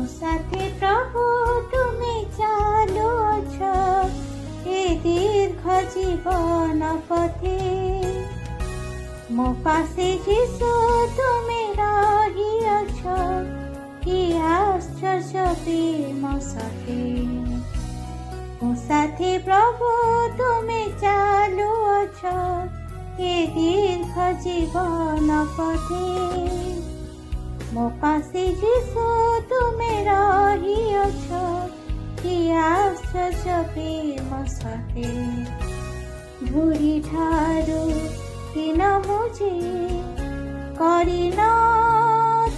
ମୋ ସାଥୀ ପ୍ରଭୁ ତୁମେ ଚାଲୁଅଛ ଏ ଦୀର୍ଘ ଜୀବନ ପଥେ। ମୋ ପାଶେ ଯୀଶୁ ତୁମେ ରହିଅଛ କି ଆଶ୍ଚର୍ଯ୍ୟ ପ୍ରେମ ସତେ। ମୋ ସାଥୀ ପ୍ରଭୁ ତୁମେ ଚାଲୁଅଛ ଏ ଦୀର୍ଘ ଜୀବନ ପଥେ। ମୋ ପାଶେ ଯୀଶୁ ତୁମେ ରହିଅଛ କି ଆଶ୍ଚର୍ଯ୍ୟ ପ୍ରେମ ସତେ। ଧୂଳି ଠାରୁ ହୀନ ମୁଝେ କରିନ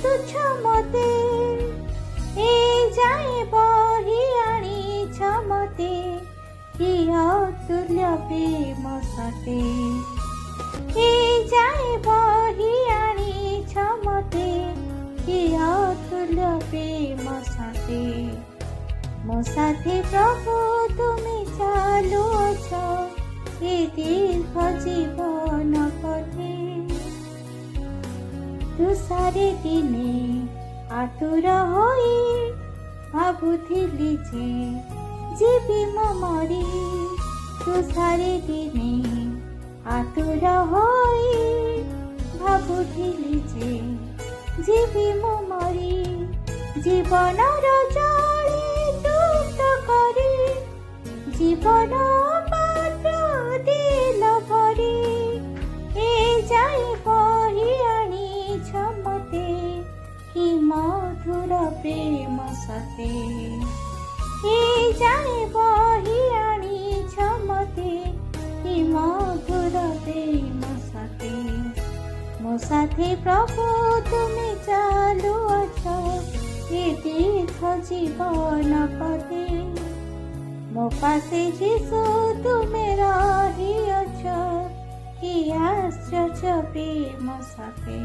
ତୁଚ୍ଛ ମତେ। ଏ ଯାଏ ବହି ଆଣିଛ ମତେ କି ଅତୁଲ୍ୟ ପ୍ରେମ ସତେ। ଏ ଯାଏ ବହି ଆଣିଛ ମତେ କି ଅତୁଲ୍ୟ ପ୍ରେମ ସତେ। ମୋ ସାଥୀ ପ୍ରଭୁ ତୁମେ ଚାଲୁଅଛ ଏ ଦୀର୍ଘ ଜୀବନ ପଥେ। ତୁଷାରେ ଦିନେ ଆତୁର ହୋଇ ଭାବୁଥିଲି ଯେ ଯିବି ମୁଁ ମରି। ତୁଷାରେ ଦିନେ ଆତୁର ହୋଇ ଭାବୁଥିଲି ଯେ ଯିବି ମୁଁ ମରି। ଜୀବନର ଜଳେ ତୃପ୍ତ କରି ଜୀବନ ମାତ୍ର ଦିଲ ଭରି। ଏ ଯାଏ ବହି ଆଣିଛ ମତେ କି ମଧୁର ପ୍ରେମ ସତେ। ଏ ଯାଏ ବହି ଆଣିଛ ମତେ କି ମଧୁର ପ୍ରେମ ସତେ। ମୋ ସାଥୀ ପ୍ରଭୁ ତୁମେ ଚାଲୁଅଛ ଏ ଦୀର୍ଘ ଜୀବନ ପଥେ। ମୋ ପାଶେ ଯୀଶୁ ତୁମେ ରହିଅଛ କି ଆଶ୍ଚର୍ଯ୍ୟ ପ୍ରେମ ସତେ।